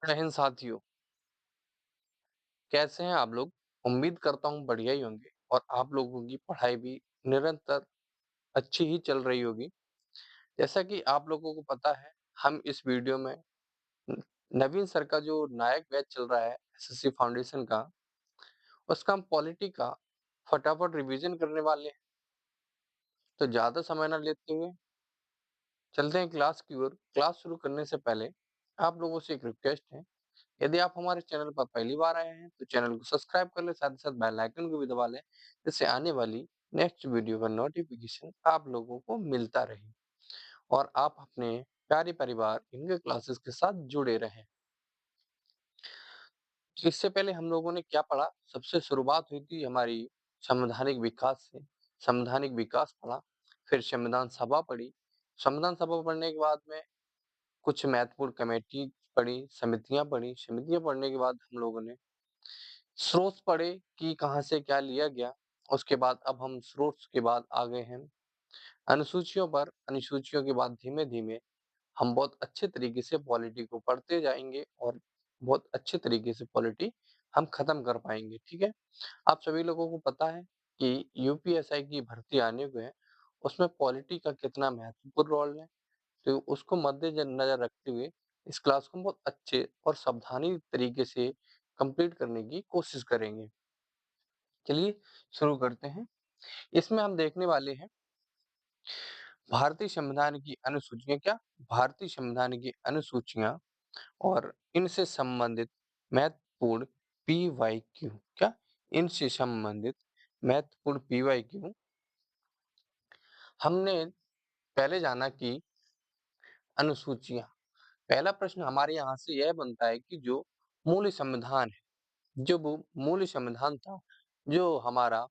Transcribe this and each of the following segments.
जय हिंद साथियों, कैसे हैं आप लोग? उम्मीद करता हूँ बढ़िया ही होंगे और आप लोगों की पढ़ाई भी निरंतर अच्छी ही चल रही होगी। जैसा कि आप लोगों को पता है, हम इस वीडियो में न नवीन सर का जो नायक बैच चल रहा है एसएससी फाउंडेशन का, उसका हम पॉलिटी का फटाफट रिवीजन करने वाले हैं। तो ज़्यादा समय ना लेते हुए चलते हैं क्लास की ओर। क्लास शुरू करने से पहले आप लोगों से एक रिक्वेस्ट है, यदि आप हमारे चैनल पर पहली बार आए हैं तो चैनल को सब्सक्राइब कर लें, साथ ही साथ बेल आइकन को भी दबा लें, जिससे आने वाली नेक्स्ट वीडियो का नोटिफिकेशन आप लोगों को मिलता रहे और आप अपने प्यारे परिवार इनके क्लासेस के साथ जुड़े रहें। इससे पहले हम लोगों ने क्या पढ़ा? सबसे शुरुआत हुई थी हमारी संवैधानिक विकास से। संवैधानिक विकास पढ़ा, फिर संविधान सभा पढ़ी। संविधान सभा पढ़ने के बाद में कुछ महत्वपूर्ण कमेटी पढ़ी, समितियां पढ़ी। समितियां पढ़ने के बाद हम लोगों ने स्रोत पढ़े कि कहाँ से क्या लिया गया। उसके बाद अब हम स्रोत के बाद आ गए हैं अनुसूचियों पर। अनुसूचियों के बाद धीमे-धीमे हम बहुत अच्छे तरीके से पॉलिटी को पढ़ते जाएँगे और बहुत अच्छे तरीके से पॉलिटी हम खत्म कर पाएँगे, ठीक है? आप सभी लोगों को पता है कि यूपीएसआई की भर्ती आने को है, उसमें पॉलिटी का कितना महत्वपूर्ण रोल है। तो उसको नज़र रखते हुए इस क्लास को हम बहुत अच्छे और सावधानी तरीके से कंप्लीट करने की कोशिश करेंगे। चलिए शुरू करते हैं। इसमें हम देखने वाले हैं भारतीय संविधान की अनुसूचियाँ क्या? भारतीय संविधान की अनुसूचियाँ और इनसे संबंधित महत्वपूर्ण पीवाईक्यू क्या? इनसे संबंधित महत्वपूर्ण पीवाईक्यू हमने पहले जाना कि अनुसूचियाँ। पहला प्रश्न हमारे यहाँ से यह बनता है कि जो मूल संविधान है, जो वो मूल संविधान था, जो हमारा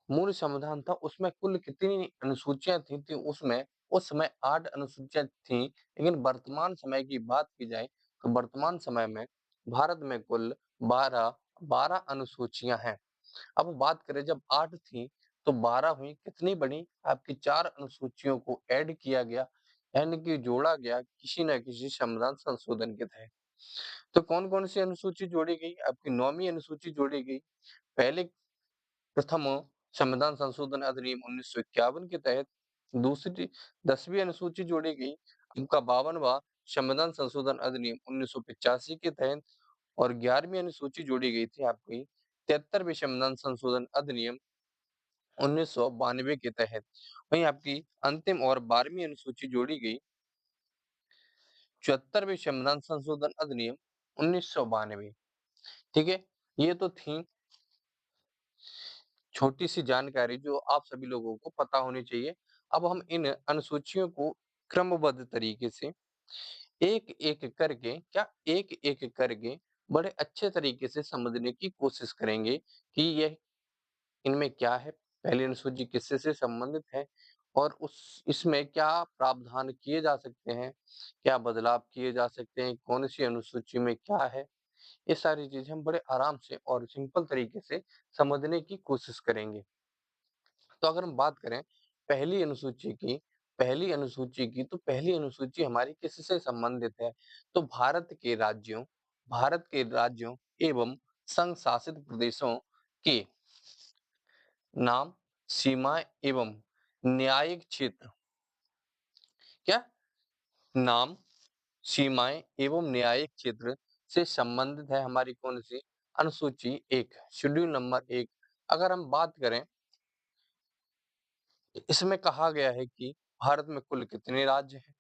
मूल संविधान था, उसमें कुल कितनी अनुसूचियाँ थी उसमें उस समय 8 अनुसूचियाँ थीं, लेकिन वर्तमान समय की बात की जाए, तो वर्तमान समय में भारत में कुल 12 अनुसूचियाँ हैं। अब बात करें जब 8 थीं, तो 12 हुईं, कितनी बनी? आपकी 4 अनुसूचियों को ऐड किया गया, यानी कि जोड़ा गया किसी न किसी संविधान संशोधन के तहत। तो कौन-कौन सी अनुसूची जोड़ी गई? आपकी 9वीं अनुसूची जोड़ी गई। पहले प्रथम संविधान संशोधन अधिनियम 1951 के तहत। दूसरी 10वीं अनुसूची जोड़ी गई, उनका 52वां संविधान संशोधन अधिनियम 1985 के तहत। और 11वीं अनुसूची जोड़ी गई थी आपकी 73वें संविधान संशोधन अधिनियम 1992 के तहत। वहीं आपकी अंतिम और 12वीं अनुसूची जोड़ी गई 74वें संविधान संशोधन अधिनियम 1992। ठीक है, ये तो थी छोटी सी जानकारी जो आप सभी लोगों को पता होनी चाहिए। अब हम इन अनुसूचियों को क्रमबद्ध तरीके से एक-एक करके एक-एक करके बड़े अच्छे तरीके से समझने की कोशिश करेंगे कि यह इनमें क्या है, पहली अनुसूची किससे से संबंधित है और उस इसमें क्या प्रावधान किए जा सकते हैं, क्या बदलाव किए जा सकते हैं, कौन-सी अनुसूची में क्या है। ये सारी चीज़ें हम बड़े आराम से और सिंपल तरीके से समझने की कोशिश करेंगे। तो अगर हम बात करें पहली अनुसूची की, तो पहली अनुसूची हमारी किससे संबंधित है? तो भारत के राज्यों एवं संघ शासित प्रदेशों के नाम, सीमाएँ एवं न्यायिक क्षेत्र क्या? नाम, सीमाएँ एवं न्यायिक क्षेत्र से संबंधित है हमारी कौन-सी? अनुसूची 1, शेड्यूल नंबर 1। अगर हम बात करें इसमें कहा गया है कि भारत में कुल कितने राज्य हैं,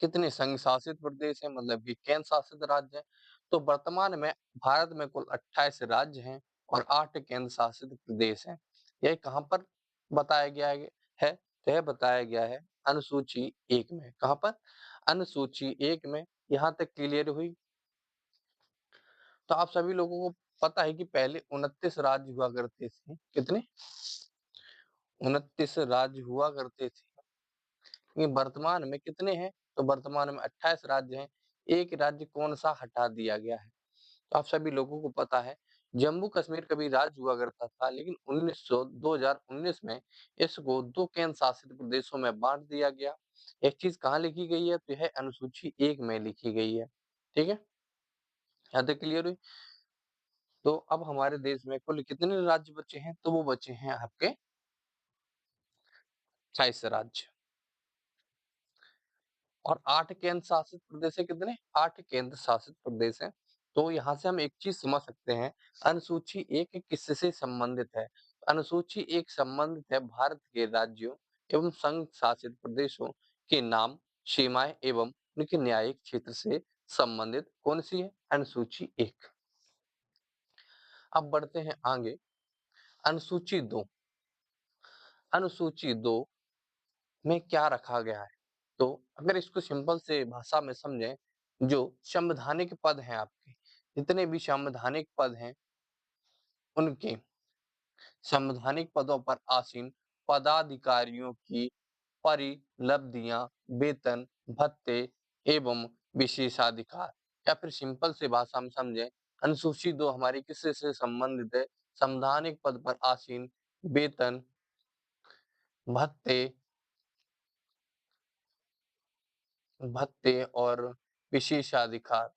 कितने संघ शासित प्रदेश हैं मतलब कि केंद्र शासित राज्य हैं। तो वर्तमान में भारत में कुल 28 राज्य हैं और 8 केंद्र शासित प्रदेश हैं। यह कहाँ पर बताया गया है? तो यह बताया गया है अनुसूची 1 में। कहाँ पर? अनुसूची 1 में। यहाँ तक क्लियर हुई? तो आप सभी लोगों को पता है कि पहले 29 राज्य हुआ करते थे। कितने? 29 राज्य हुआ करते थे। ये वर्तमान में कितने हैं? तो वर्तमान में 28 राज्य हैं। एक राज्य कौन-सा हटा दिया गया है? तो आप सभी लोगों को पता है, जम्मू-कश्मीर कभी राज्य हुआ करता था, लेकिन 2019 में इसको 2 केंद्र शासित प्रदेशों में बाँट दिया गया। एक चीज़ कहाँ लिखी गई है? तो यह अनुसूची 1 में लिखी गई है। ठीक है, यहाँ तक क्लियर हुई। तो अब हमारे देश में कुल कितने राज्य बचे हैं? तो वो बचे हैं आपके 28 राज्य और 8 केंद्र शासित प्रदेश है। कितने? 8 केंद्र शासित प्रदेश हैं। तो यहाँ से हम एक चीज समझ सकते हैं, अनुसूची 1 किससे संबंधित है? अनुसूची 1 संबंधित है भारत के राज्यों एवं संघ शासित प्रदेशों के नाम, सीमाएं एवं उनके न्यायिक क्षेत्र से संबंधित कौन सी है? अनुसूची 1। अब बढ़ते हैं आगे, अनुसूची 2। अनुसूची 2 में क्या रखा गया है? तो अगर इसको सिंपल से भाषा में समझें, जो संवैधानिक पद हैं आपके, जितने भी संवैधानिक पद हैं, उनके संवैधानिक पदों पर आसीन पदाधिकारियों की परिलब्धियां, वेतन, भत्ते एवं विशेषाधिकार, या फिर सिंपल से भाषा में समझें, अनुसूची 2 हमारी किससे से संबंधित है? संवैधानिक पद पर आसीन वेतन, भत्ते भत्ते और विशेषाधिकार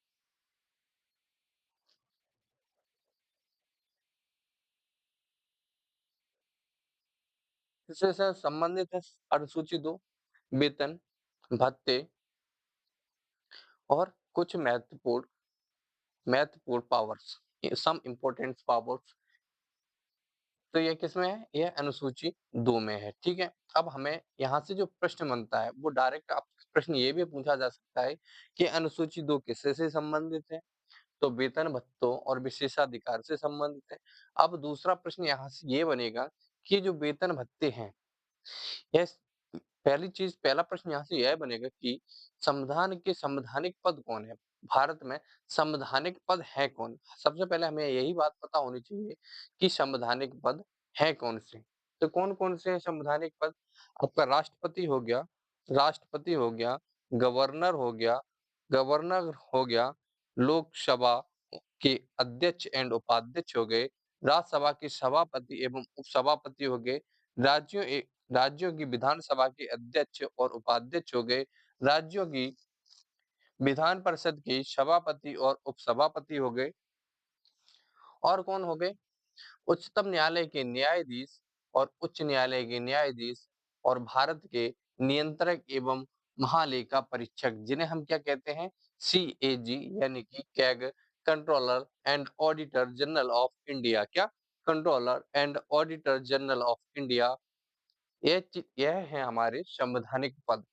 इससे संबंधित है। अनुसूची 2 वेतन, भत्ते और कुछ महत्वपूर्ण पावर्स, सम इम्पोर्टेंट पावर्स। तो ये किसमें है? ये अनुसूची 2 में है। ठीक है, अब हमें यहाँ से जो प्रश्न बनता है वो डायरेक्ट आप प्रश्न ये भी पूछा जा सकता है कि अनुसूची 2 किससे से संबंधित है? तो वेतन भत्तों और विशेषाधिकार से संबंधित है। अब दूसरा प्रश्न यहाँ से ये बनेगा कि जो वेतन भत्ते हैं, यस, पहला प्रश्न यहाँ से यह बनेगा कि संविधान के संवैधानिक पद कौन है? भारत में संवैधानिक पद है कौन? सबसे पहले हमें यही बात पता होनी चाहिए कि संवैधानिक पद है कौन से। तो कौन-कौन से हैं संवैधानिक पद? आपका राष्ट्रपति हो गया, गवर्नर हो गया, गवर्नर हो गया, लोकसभा के अध्यक्ष एंड उपाध्यक्ष हो गए, राज्यसभा के सभापति एवं उपसभापति हो गए, राज्यों की विधानसभा के अध्यक्ष और उपाध्यक्ष हो गए, राज्यों की विधान परिषद के सभापति और उपसभापति हो गए, और कौन हो गए? उच्चतम न्यायालय के न्यायाधीश और उच्च न्यायालय के न्यायाधीश और भारत के नियंत्रक एवं महालेखा परीक्षक, जिन्हें हम क्या कहते हैं? CAG, यानी कि CAG, controller and auditor general of India. क्या? Controller and auditor general of India. यह है हमारे संवैधानिक पद।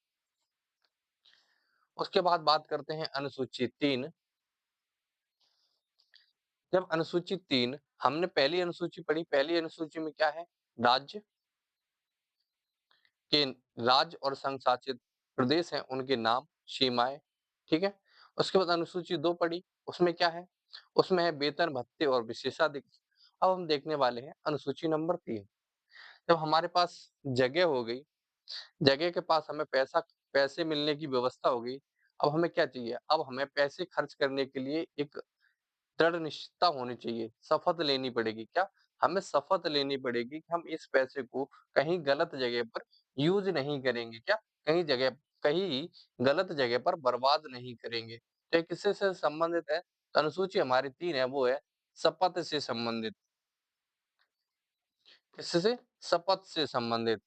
उसके बाद बात करते हैं अनुसूची 3। जब अनुसूची 3, हमने पहली अनुसूची पढ़ी, पहली अनुसूची में क्या है? राज्य के राज्य और संघ शासित प्रदेश हैं, उनके नाम, सीमाएं। ठीक है, उसके बाद अनुसूची 2 पढ़ी, उसमें क्या है? उसमें है वेतन भत्ते और विशेषाधिकार। अब हम देखने वाले हैं अनुसूची नंबर 3। जब हमारे पास जगह हो गई, जगह के पास हमें पैसे मिलने की व्यवस्था हो गई, अब हमें क्या चाहिए? अब हमें पैसे खर्च करने के लिए एक दृढ़ निश्चितता होनी चाहिए, शपथ लेनी पड़ेगी। क्या? हमें शपथ लेनी पड़ेगी कि हम इस पैसे को कहीं गलत जगह पर यूज़ नहीं करेंगे। क्या? कहीं गलत जगह पर बर्बाद नहीं करेंगे। तो ये किससे से संबंधित है? तो अनुसूची हमारी 3 है, वो है शपथ से संबंधित। किससे? शपथ से संबंधित।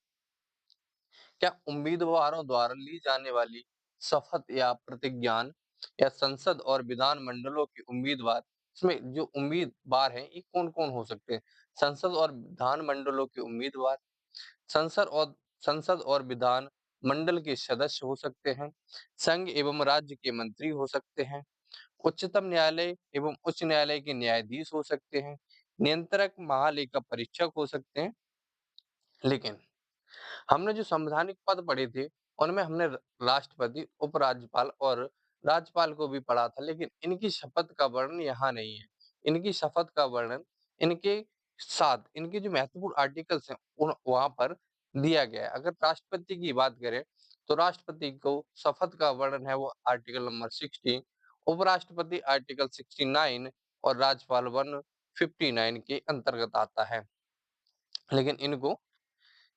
क्या उम्मीदवारों द्वारा ली जाने वाली शपथ या प्रतिज्ञान, या संसद और विधान मंडलों के उम्मीदवार, इसमें जो उम्मीदवार हैं ये कौन-कौन हो सकते हैं? संसद और विधान मंडलों के उम्मीदवार, संसद और संसद और विधान मंडल के सदस्य हो सकते हैं, संघ एवं राज्य के मंत्री हो सकते हैं, उच्चतम न्यायालय एवं उच्च न्यायालय के न्यायाधीश हो सकते हैं, नियंत्रक महालेखा परीक्षक हो सकते हैं। लेकिन हमने जो संवैधानिक पद पढ़े थे, उनमें हमने राष्ट्रपति, उपराज्यपाल और राज्यपाल को भी पढ़ा था, लेकिन इनकी शपथ का वर्णन यहाँ नहीं है। इनकी शपथ का वर्णन इनके साथ, इनके जो महत्वपूर्ण आर्टिकल्स हैं, उन वहाँ पर दिया गया है। अगर राष्ट्रपति की बात करें, तो राष्ट्रपति को शपथ का वर्णन है वो आर्टिकल नंबर 16, उपराष्ट्रपति आर्टिकल 69 और राज्यपाल 159 के अंतर्गत आता है। लेकिन इनको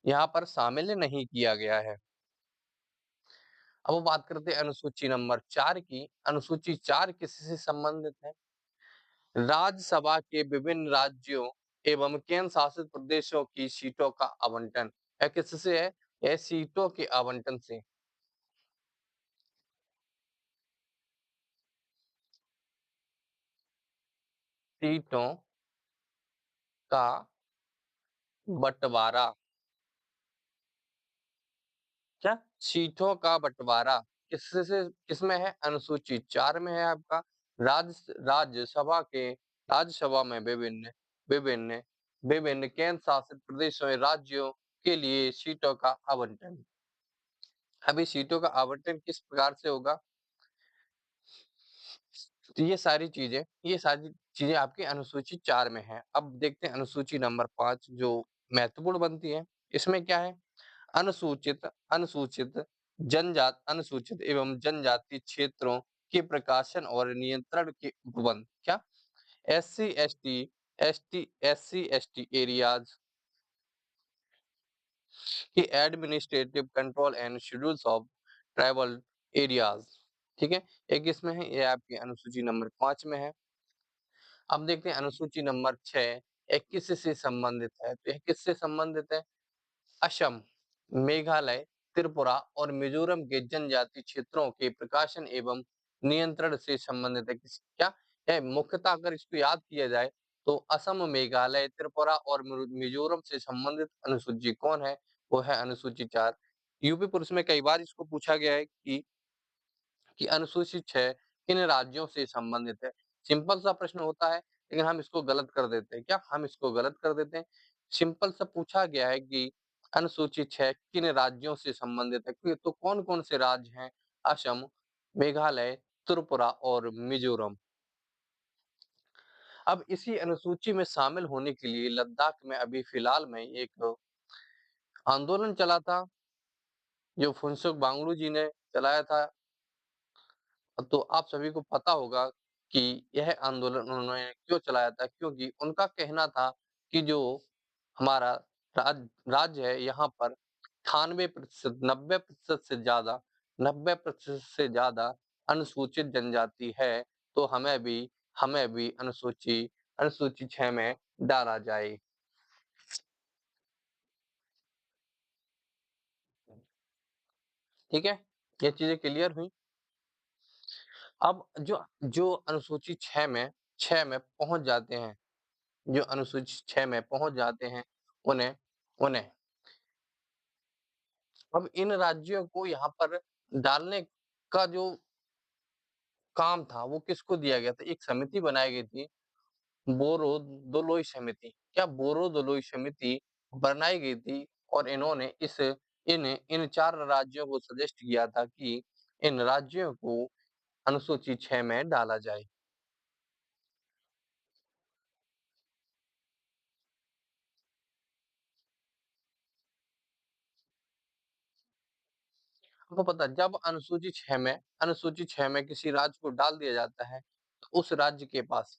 यहाँ पर शामिल नहीं किया गया है। अब बात करते हैं अनुसूची नंबर 4 की। अनुसूची 4 किससे संबंधित है? राज्यसभा के विभिन्न राज्यों एवं केंद्र शासित प्रदेशों की सीटों का आवंटन। यह किससे है? यह सीटों के आवंटन से। सीटों का बंटवारा। क्या? सीटों का बंटवारा किससे किसमें है? अनुसूची 4 में है आपका। राज्यसभा के राज्यसभा में विभिन्न विभिन्न केंद्र शासित प्रदेशों और राज्यों के लिए सीटों का आवंटन। अभी सीटों का आवंटन किस प्रकार से होगा? तो ये सारी चीजें आपकी अनुसूची 4 में है। अब देखते हैं अनुसूची नंबर 5 जो महत्वपूर्ण बनती है। इसमें क्या है? अनुसूचित अनुसूचित अनुसूचित एवं जनजाति क्षेत्रों के प्रकाशन और नियंत्रण के उपबंध। क्या? एससी एसटी एरियाज की administrative control and schedules of tribal areas. ठीक है, एक इसमें है, ये आपकी अनुसूची नंबर 5 में है। अब देखते हैं अनुसूची नंबर 6 ये किससे संबंधित है? तो यह किससे संबंधित है? असम, मेघालय, त्रिपुरा और मिजोरम के जनजाति क्षेत्रों के प्रकाशन एवं नियंत्रण से संबंधित है। क्या है? मुख्यतः अगर इसको याद किया जाए तो असम, मेघालय, त्रिपुरा और मिजोरम से संबंधित अनुसूची कौन है? वो है अनुसूची 4। यूपी पुलिस में कई बार इसको पूछा गया है कि अनुसूची 6 किन राज्यों से संबंधित है? सिंपल सा प्रश्न होता है, लेकिन हम इसको गलत कर देते हैं। क्या? हम इसको गलत कर देते हैं। सिंपल सा पूछा गया है कि अनुसूची 6 किन राज्यों से संबंधित है? तो कौन-कौन से राज्य हैं? असम, मेघालय, त्रिपुरा और मिजोरम। अब इसी अनुसूची में शामिल होने के लिए लद्दाख में अभी फिलहाल में एक आंदोलन चला था, जो फुनसुक वांगडू जी ने चलाया था। तो आप सभी को पता होगा कि यह आंदोलन उन्होंने क्यों चलाया था, क्योंकि उनका कहना था कि जो हमारा राज्य है, यहाँ पर 98% 90% से ज्यादा 90% से ज्यादा अनुसूचित जनजाति है, तो हमें भी अनुसूची 6 में डाला जाए। ठीक है, ये चीजें क्लियर हुई। अब जो जो अनुसूची 6 में पहुंच जाते हैं, जो अनुसूची 6 में पहुंच जाते हैं, उन्हें उन्हें अब इन राज्यों को यहाँ पर डालने का जो काम था वो किसको दिया गया था? एक समिति बनाई गई थी, बोरो दोलोई समिति। क्या? बोरो दोलोई समिति बनाई गई थी और इन्होंने इस इन इन 4 राज्यों को सजेस्ट किया था कि इन राज्यों को अनुसूची 6 में डाला जाए। आपको पता है जब अनुसूची 6 में किसी राज्य को डाल दिया जाता है, तो उस राज्य के पास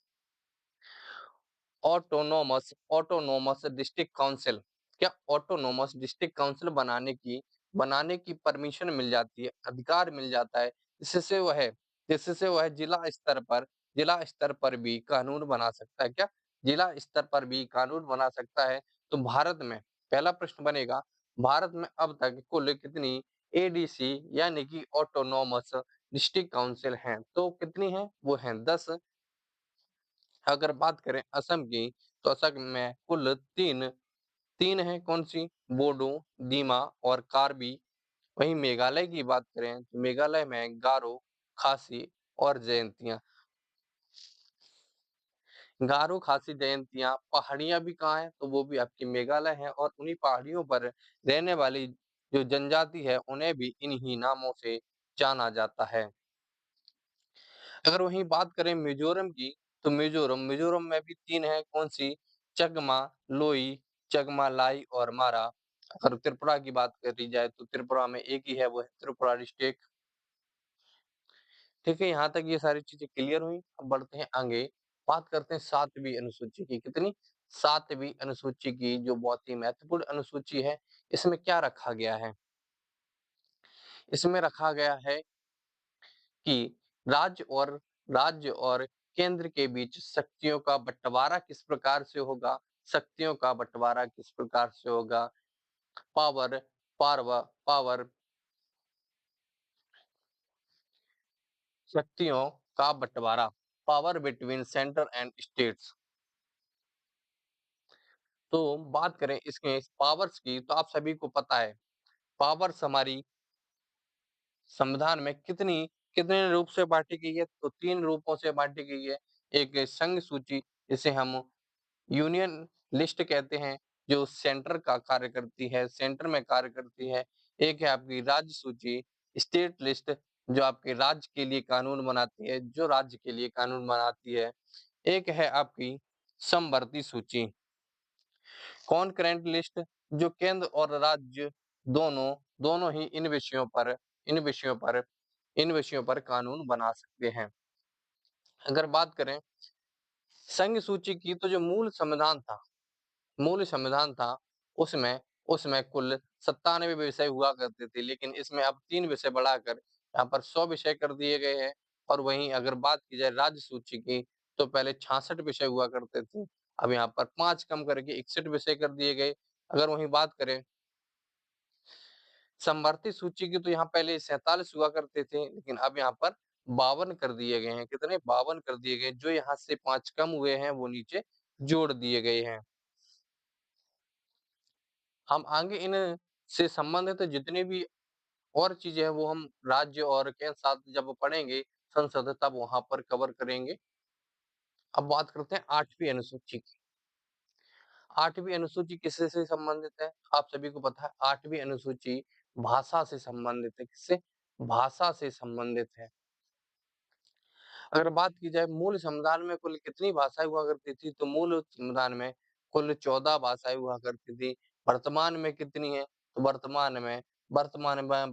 ऑटोनोमस डिस्ट्रिक्ट काउंसिल। क्या? ऑटोनोमस डिस्ट्रिक्ट काउंसिल बनाने की परमिशन मिल जाती है, अधिकार मिल जाता है। इससे वह जिला स्तर पर भी कानून बना सकता है। क्या? जिला स्तर पर भी कानून बना सकता है। तो भारत में पहला प्रश्न बनेगा, भारत में अब तक कुल कितनी एडीसी यानी कि ऑटोनोमस डिस्ट्रिक्ट काउंसिल हैं? तो कितनी हैं? वो हैं 10। अगर बात करें असम की, तो असम में कुल 3 हैं। कौन-सी? बोडो, दीमा और कार्बी। वहीं मेघालय की बात करें, तो मेघालय में गारो, खासी और जयंतिया। गारो, खासी, जयंतिया पहाड़ियाँ भी कहाँ हैं? तो वो भी आपकी मेघालय हैं और उन्हीं पहाड़ियों पर रहने वाली जो जनजाति है, उन्हें भी इन्हीं नामों से जाना जाता है। अगर वहीं बात करें मिजोरम की, तो मिजोरम में भी 3 हैं। कौन-सी? चकमा, लोई, चकमा लाई और मारा। अगर त्रिपुरा की बात करी जाए, तो त्रिपुरा में एक ही है, वो है त्रिपुरा डिस्ट्रिक्ट। ठीक है, यहाँ तक ये सारी चीज़ें क्लियर हुई। अब बढ़ते हैं आगे, बात करते हैं 7वीं अनुसूची की। कितनी? 7वीं अनुसूची की, जो बहुत ही महत्वपूर्ण अनुसूची है। इसमें क्या रखा गया है? इसमें रखा गया है कि राज्य और केंद्र के बीच शक्तियों का बंटवारा किस प्रकार से होगा, शक्तियों का बंटवारा किस प्रकार से होगा, पावर पावर शक्तियों का बंटवारा, power between centre and states. तो बात करें इसके पावर्स की, तो आप सभी को पता है पावर्स हमारी संविधान में कितने रूप से बांटी गई है, तो 3 रूपों से बांटी गई है। एक संघ सूची, जिसे हम यूनियन लिस्ट कहते हैं, जो सेंटर का कार्य करती है, सेंटर में कार्य करती है। एक है आपकी राज्य सूची, स्टेट लिस्ट, जो आपके राज्य के लिए कानून बनाती है, जो राज्य के लिए कानून बनाती है। एक है आपकी समवर्ती सूची, कॉन्करेंट लिस्ट, जो केंद्र और राज्य दोनों दोनों ही इन विषयों पर इन विषयों पर कानून बना सकते हैं। अगर बात करें संघ सूची की, तो जो मूल संविधान था, उसमें उसमें कुल 97 विषय हुआ करते थे, लेकिन इसमें अब 3 विषय बढ़ाकर यहाँ पर 100 विषय कर दिए गए हैं। और वहीं अगर बात की जाए राज्य सूची की, तो पहले 66 विषय हुआ करते थे, अब यहाँ पर 5 कम करके 61 विषय कर दिए गए। अगर वहीं बात करें समवर्ती सूची की, तो यहाँ पहले 47 हुआ करते थे, लेकिन अब यहाँ पर 52 कर दिए गए हैं। कितने? 52 कर दिए गए। जो यहाँ से 5 कम हुए हैं, वो नीचे जोड़ दिए गए हैं। हम आगे इन से संबंधित जितनी भी और चीजें हैं, वो हम राज्य और केंद्र साथ जब पढ़ेंगे संसद, तब वहां पर कवर करेंगे। अब बात करते हैं 8वीं अनुसूची की। 8वीं अनुसूची किससे से संबंधित है? आप सभी को पता है 8वीं अनुसूची भाषा से संबंधित है। किससे? भाषा से संबंधित है। अगर बात की जाए मूल संविधान में कुल कितनी भाषाएं हुआ करती थी, तो मूल संविधान में कुल 14 भाषाएं हुआ करती थी। वर्तमान में कितनी है? तो वर्तमान में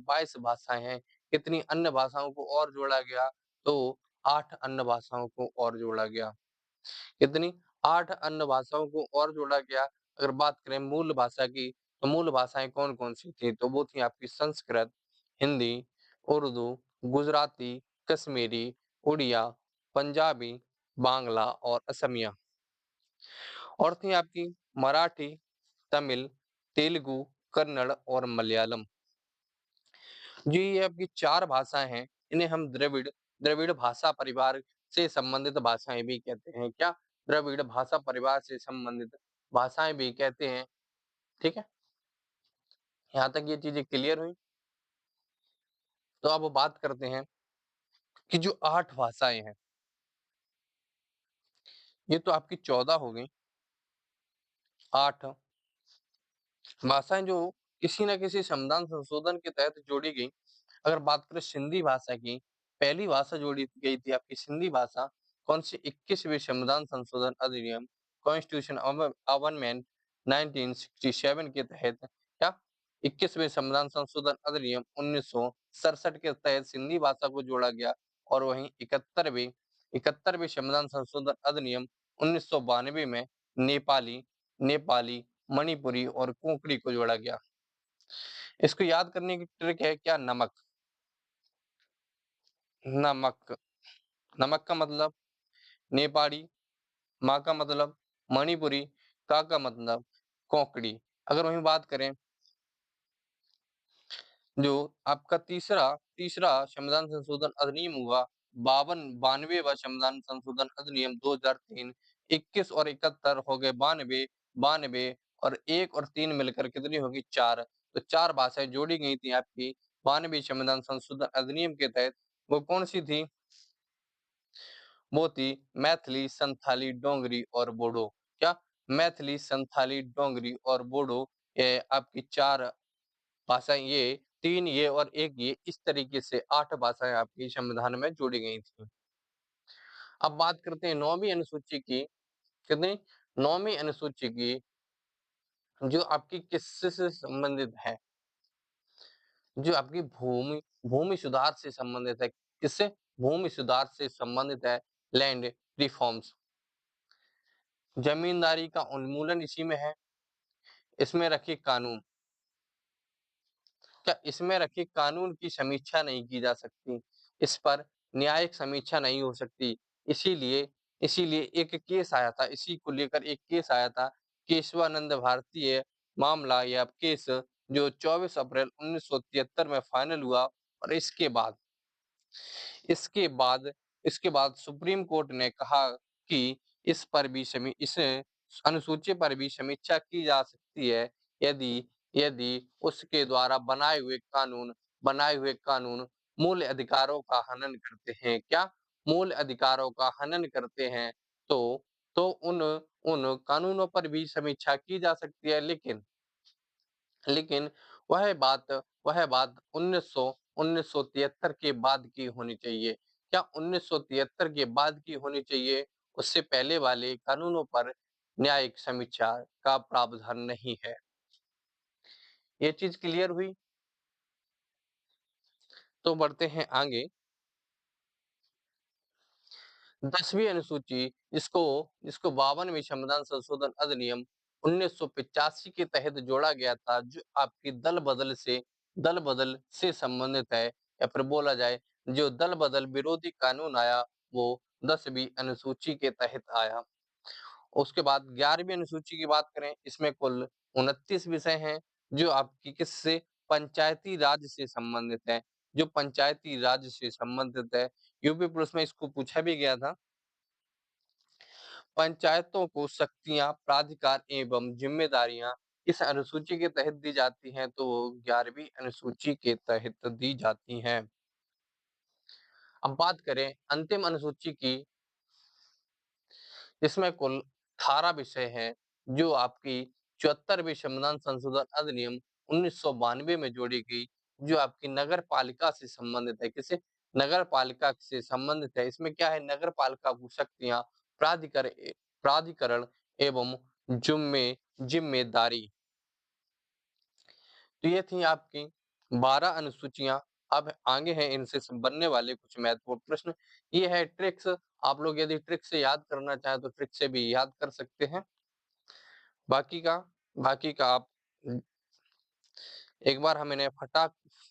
22 भाषाएं हैं। कितनी अन्य भाषाओं को और जोड़ा गया? तो 8 अन्य भाषाओं को और जोड़ा गया। कितनी? 8 अन्य भाषाओं को और जोड़ा गया। अगर बात करें मूल भाषा की, तो मूल भाषाएं कौन कौन सी थी? तो वो थी आपकी संस्कृत, हिंदी, उर्दू, गुजराती, कश्मीरी, उड़िया, पंजाबी, बांग्ला और असमिया। और थी आपकी मराठी, तमिल, तेलुगु, कन्नड़ और मलयालम। जो ये आपकी 4 भाषाएं हैं, इन्हें हम द्रविड़ भाषा परिवार से संबंधित भाषाएं भी कहते हैं। क्या? द्रविड़ भाषा परिवार से संबंधित भाषाएं भी कहते हैं। ठीक है, यहाँ तक ये चीजें क्लियर हुई। तो अब बात करते हैं कि जो 8 भाषाएं हैं, ये तो आपकी 14 हो गई। 8 भाषाएं जो किसी न किसी संविधान संशोधन के तहत जोड़ी गई। अगर बात करें सिंधी भाषा की, पहली भाषा जोड़ी गई थी आपकी सिंधी भाषा कौन सी? 21वें संविधान संशोधन अधिनियम, कॉन्स्टिट्यूशन अमेंडमेंट 1967 के तहत। क्या? 21वें संविधान संशोधन अधिनियम 1967 के तहत सिंधी भाषा को जोड़ा गया। और वहीं 71वें संविधान संशोधन अधिनियम 1992 में नेपाली नेपाली मणिपुरी और कोंकणी को जोड़ा गया। इसको याद करने की ट्रिक है क्या? नमक नमक का मतलब नेपाली, मा का मतलब मणिपुरी, का मतलब कोंकणी। अगर वहीं बात करें जो आपका तीसरा तीसरा संविधान संशोधन अधिनियम हुआ, 92वां संविधान संशोधन अधिनियम 2003, 21 और 71 हो गए 92 और 1 और 3 मिलकर कितनी होगी? 4। तो 4 भाषाएं जोड़ी गई थी आपकी 92 संविधान संशोधन अधिनियम के तहत। वो कौन सी थी? वो थी मैथिली, संथाली, डोंगरी और बोडो। क्या? मैथिली, संथाली, डोंगरी और बोडो, ये आपकी 4 भाषाएं, ये 3 ये और 1 ये, इस तरीके से 8 भाषाएं आपकी संविधान में जोड़ी गई थी। अब बात करते हैं 9वीं अनुसूची की। कितनी? 9वीं अनुसूची की, जो आपकी किससे संबंधित है? जो आपकी भूमि भूमि सुधार से संबंधित है। किससे? भूमि सुधार से संबंधित है। लैंड रिफॉर्म्स, जमींदारी का उन्मूलन इसी में है। इसमें रखिए कानून। क्या इसमें रखे कानून की समीक्षा नहीं की जा सकती? इस पर न्यायिक समीक्षा नहीं हो सकती। इसीलिए इसीलिए एक केस आया था, इसी को लेकर एक केस आया था, केशवानंद भारतीय मामला या केस, जो 24 अप्रैल 1973 में फाइनल हुआ। और इसके बाद इसके बाद सुप्रीम कोर्ट ने कहा कि इस अनुसूची पर भी समीक्षा की जा सकती है, यदि यदि उसके द्वारा बनाए हुए कानून मूल अधिकारों का हनन करते हैं। क्या? मूल अधिकारों का हनन करते हैं, तो उन उन कानूनों पर भी समीक्षा की जा सकती है। लेकिन लेकिन वह बात 1973 के बाद की होनी चाहिए। क्या 1973 के बाद की होनी चाहिए? उससे पहले वाले कानूनों पर न्यायिक समीक्षा का प्रावधान नहीं है। ये चीज़ क्लियर हुई? तो बढ़ते हैं आगे। 10वीं अनुसूची, जिसको जिसको 52वें संविधान संशोधन अधिनियम 1985 के तहत जोड़ा गया था, जो आपकी दल बदल से संबंधित है, या फिर बोला जाए, जो दल बदल विरोधी कानून आया, वो 10वीं अनुसूची के तहत आया। उसके बाद 11वीं अनुसूची की बात करें, इसमें कुल 29 विषय हैं, जो आपकी किससे? पंचायती राज से संबंधित है। जो पंचायती राज से संबंधित है, यूपी पुलिस में इसको पूछा भी गया था। पंचायतों को शक्तियाँ, प्राधिकार एवं जिम्मेदारियाँ इस अनुसूची के तहत दी जाती हैं, तो वो 11वीं अनुसूची के तहत दी जाती हैं। अब बात करें अंतिम अनुसूची की, इसमें कुल 18 विषय हैं, जो आपकी 74वें संविधान संशोधन अधिनियम 1992 में जोड़ी गई, जो आपकी नगर पालिका से संबंधित है। किसे? नगर पालिका से संबंधित है। इसमें क्या है? नगर पालिका को शक्तियाँ, प्राधिकरण एवं जिम्मेदारी। तो ये थी आपकी 12 अनुसूचियाँ। अब आगे हैं इनसे बनने वाले कुछ महत्वपूर्ण प्रश्न। ये है ट्रिक्स। आप लोग यदि ट्रिक से याद करना चाहें तो ट्रिक से भी याद कर सकते हैं। बाकी का बाकी का आप एक बार हम इन्हें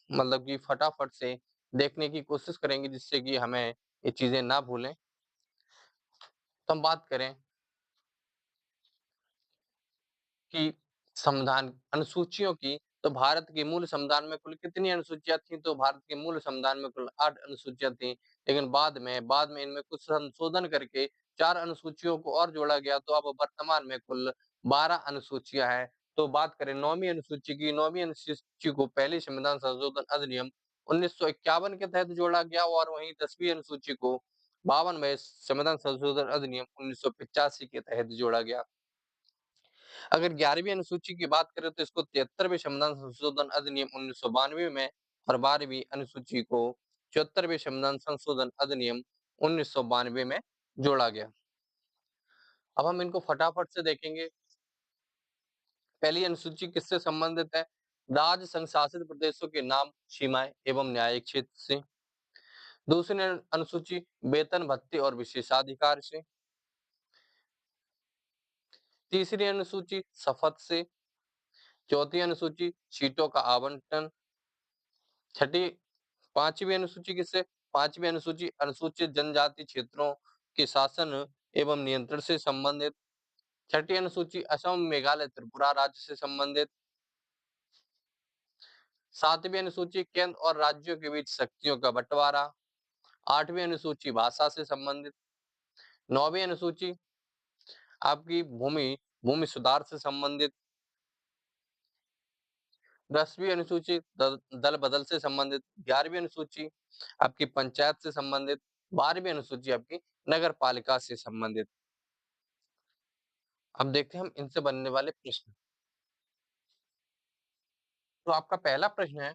मतलब कि फटाफट से देखने की कोशिश करेंगे, जिससे कि हमें ये चीज़ें ना भूलें। तो हम बात करें कि संविधान अनुसूचियों की, तो भारत के मूल संविधान में कुल कितनी अनुसूचियाँ थीं? तो भारत के मूल संविधान में कुल 8 अनुसूचियाँ थीं। लेकिन बाद में इनमें कुछ संशोधन करके 4 अनुसूचियों को और जोड़ा गया, तो अब वर्तमान में कुल 12 अनुसूचियाँ हैं। तो बात करें 9वीं अनुसूची की, 9वीं अनुसूची को पहले संविधान संशोधन अधिनियम 1951 के तहत जोड़ा गया, और वहीं 10वीं अनुसूची को 52वें संविधान संशोधन अधिनियम 1985 के तहत जोड़ा गया। अगर 11वीं अनुसूची की बात करें, तो इसको 73वें संविधान संशोधन अधिनियम 1992 में, और 12वीं अनुसूची को 74वें संविधान संशोधन अधिनियम 1992 में जोड़ा गया। अब हम इनको फटाफट से देखेंगे। पहली अनुसूची किससे संबंधित है? राज्य संघ शासित प्रदेशों के नाम, सीमाएं एवं न्यायिक क्षेत्र से। दूसरी अनुसूची वेतन भत्ते और विशेषाधिकार से। तीसरी अनुसूची शपथ से। चौथी अनुसूची सीटों का आवंटन। छठी 5वीं अनुसूची किससे? 5वीं अनुसूची अनुसूचित जनजाति क्षेत्रों के शासन एवं नियंत्रण से संबंधित। छठी अनुसूची असम, मेघालय, त्रिपुरा राज्य से संबंधित। 7वीं अनुसूची केंद्र और राज्यों के बीच शक्तियों का बंटवारा। 8वीं अनुसूची भाषा से संबंधित। 9वीं अनुसूची आपकी भूमि सुधार से संबंधित। 10वीं अनुसूची दल बदल से संबंधित। 11वीं अनुसूची आपकी पंचायत से संबंधित। 12वीं अनुसूची आपकी नगर पालिका से संबंधित। अब देखते हैं हम इनसे बनने वाले प्रश्न। तो आपका पहला प्रश्न है,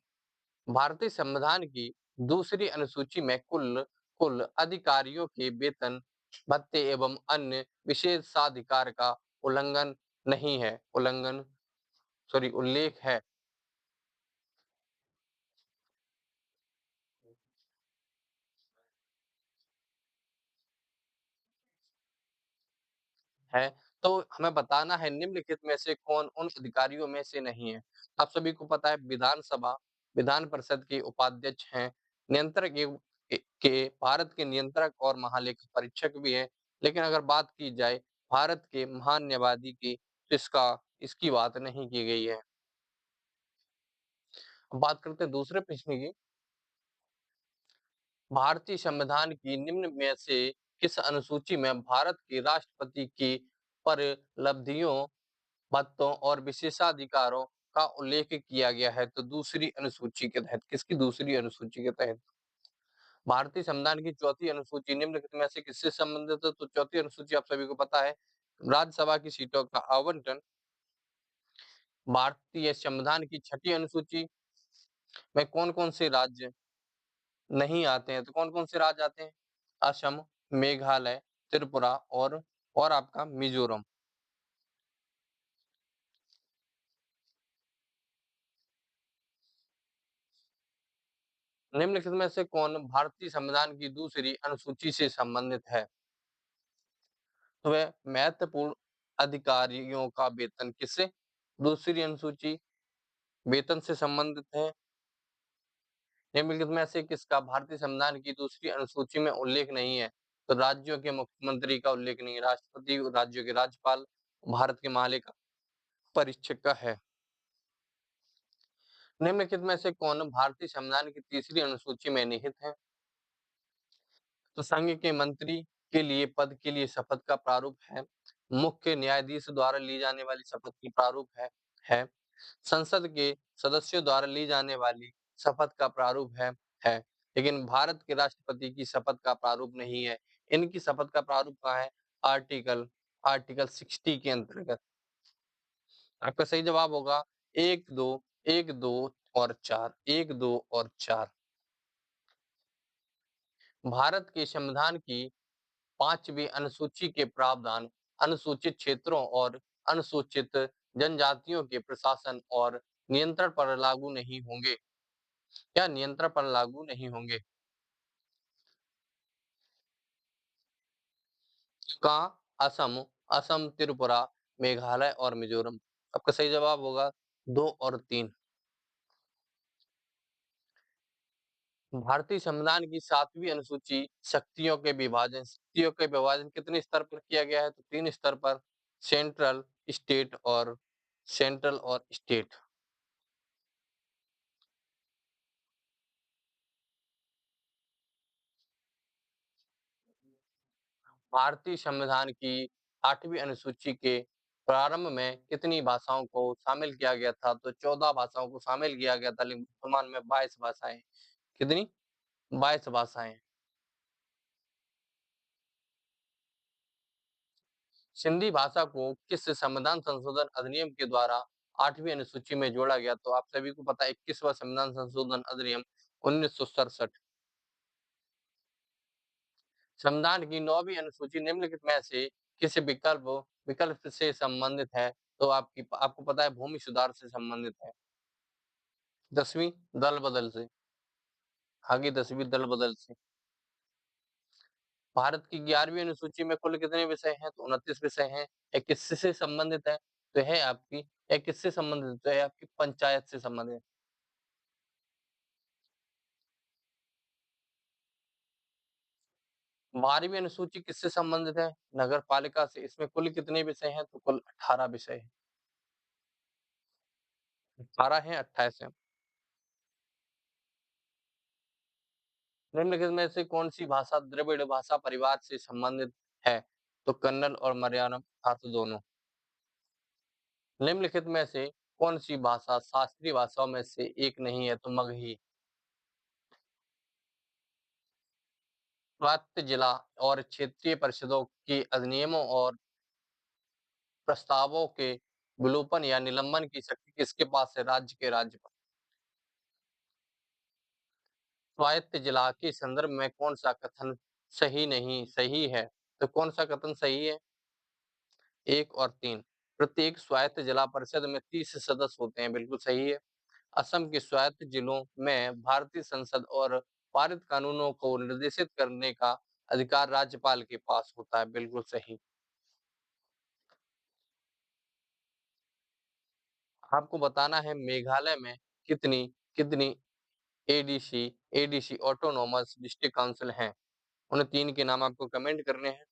भारतीय संविधान की दूसरी अनुसूची में कुल कुल अधिकारियों के वेतन, भत्ते एवं अन्य विशेषाधिकार का उल्लंघन नहीं है उल्लंघन सॉरी उल्लेख है। तो हमें बताना है निम्नलिखित में से कौन उन अधिकारियों में से नहीं है। आप सभी को पता है, विधानसभा, विधान परिषद के उपाध्यक्ष हैं, नियंत्रक एवं के भारत के नियंत्रक और महालेखा परीक्षक भी हैं। लेकिन अगर बात की जाए भारत के महान न्यायवादी की, तो इसकी बात नहीं की गई है। अब बात करते हैं दूसरे प्रश्न की। भारतीय संविधान की निम्न में से किस अनुसूची में भारत के राष्ट्रपति की परिलब्धियों, भत्तों और विशेषाधिकारों का उल्लेख किया गया है? तो दूसरी अनुसूची के तहत। किसकी दूसरी अनुसूची के तहत? भारतीय संविधान की चौथी अनुसूची निम्नलिखित में से किससे संबंधित है? तो चौथी अनुसूची आप सभी को पता है, राज्यसभा की सीटों का आवंटन। भारतीय संविधान की छठी अनुसूची में कौन-कौन से राज्य नहीं आते हैं? तो कौन-कौन से राज्य आते हैं? असम, मेघालय, त्रिपुरा और आपका मिजोरम। निम्नलिखित में से कौन भारतीय संविधान की दूसरी अनुसूची से संबंधित है? तो वह महत्वपूर्ण अधिकारियों का वेतन किससे? दूसरी अनुसूची वेतन से संबंधित है। निम्नलिखित में से किसका भारतीय संविधान की दूसरी अनुसूची में उल्लेख नहीं है? तो राज्यों के मुख्यमंत्री का उल्लेख नहीं है, राष्ट्रपति, राज्यों के राज्यपाल, भारत के महालेखा परीक्षक का है। निम्नलिखित में से कौन भारतीय संविधान की तीसरी अनुसूची में निहित है? तो संघ के मंत्री के लिए पद के लिए शपथ का प्रारूप है, मुख्य न्यायाधीश द्वारा ली जाने वाली शपथ की प्रारूप है, संसद के सदस्यों द्वारा ली जाने वाली शपथ का प्रारूप है, लेकिन भारत के राष्ट्रपति की शपथ का प्रारूप नहीं है। इनकी शपथ का प्रारूप कहाँ है? आर्टिकल आर्टिकल 60 के अंतर्गत। आपका सही जवाब होगा 1, 2, 1, 2 और 4, 1, 2 और 4। भारत के संविधान की 5वीं अनुसूची के प्रावधान अनुसूचित क्षेत्रों और अनुसूचित जनजातियों के प्रशासन और नियंत्रण पर लागू नहीं होंगे। क्या नियंत्रण पर लागू नहीं होंगे? कहाँ? असम, त्रिपुरा, मेघालय और मिजोरम। आपका सही जवाब होगा 2 और 3। भारतीय संविधान की 7वीं अनुसूची शक्तियों के विभाजन कितने स्तर पर किया गया है? तो 3 स्तर पर, सेंट्रल, स्टेट और सेंट्रल और स्टेट। भारतीय संविधान की 8वीं अनुसूची के प्रारंभ में कितनी भाषाओं को शामिल किया गया था? तो 14 भाषाओं को शामिल किया गया था, लेकिन वर्तमान में 22 भाषाएं। कितनी? 22 भाषाएं। सिंधी भाषा को किस संविधान संशोधन अधिनियम के द्वारा 8वीं अनुसूची में जोड़ा गया? तो आप सभी को पता है 21वां संविधान संशोधन अधिनियम 1967। संविधान की 9वीं अनुसूची निम्नलिखित में से किस विकल्प से संबंधित है? तो आपको पता है भूमि सुधार से संबंधित है। 10वीं दल बदल से। आगे 10वीं दल बदल से। भारत की 11वीं अनुसूची में कुल कितने विषय हैं? तो 29 विषय हैं। ये किससे संबंधित है? तो है आपकी ये किससे संबंधित है? तो है आपकी पंचायत से संबंधित। 12वीं अनुसूची किससे संबंधित है? नगर पालिका से। इसमें कुल कितने विषय हैं? तो कुल 18 विषय हैं। 18 हैं, 28 हैं। निम्नलिखित में से कौन-सी भाषा द्रविड़ भाषा परिवार से संबंधित है? तो कन्नड़ और मलयालम अर्थात दोनों। निम्नलिखित में से कौन-सी भाषा शास्त्रीय भाषाओं में से एक नहीं है? तो मगही। स्वायत्त जिला और क्षेत्रीय परिषदों के अधिनियमों और प्रस्तावों के विलोपन या निलंबन की शक्ति किसके पास है? राज्य के राज्यपाल। स्वायत्त जिला के संदर्भ में कौन-सा कथन सही है? तो कौन-सा कथन सही है? 1 और 3। प्रत्येक स्वायत्त जिला परिषद में 30 सदस्य होते हैं, बिल्कुल सही है। असम के स्वायत्त जिलों में भारतीय संसद और पारित कानूनों को निर्देशित करने का अधिकार राज्यपाल के पास होता है, बिल्कुल सही। आपको बताना है मेघालय में कितनी कितनी ADC, ADC autonomous district council हैं। उन 3 के नाम आपको कमेंट करने हैं।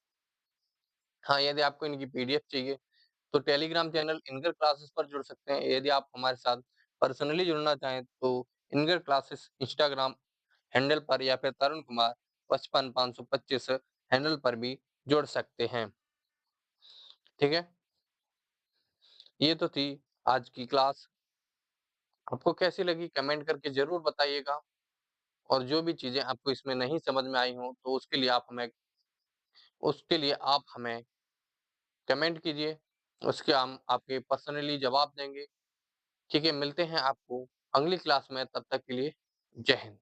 हाँ, यदि आपको इनकी पीडीएफ चाहिए तो टेलीग्राम चैनल इनगर क्लासेस पर जुड़ सकते हैं। यदि आप हमारे साथ पर्सनली जुड़ना चाहें तो इनगर क्लासेस इंस्टाग्राम हैंडल पर या फिर तरुण कुमार 55 525 हैंडल पर भी जुड़ सकते हैं। ठीक है? ये तो थी आज की क्लास। आपको कैसी लगी कमेंट करके ज़रूर बताइएगा और जो भी चीज़ें आपको इसमें नहीं समझ में आई हों तो उसके लिए आप हमें कमेंट कीजिए। उसके हम आपके पर्सनली जवाब देंगे। ठीक है? मिलते हैं आपको अगली क्लास में, तब तक के लिए जय हिंद।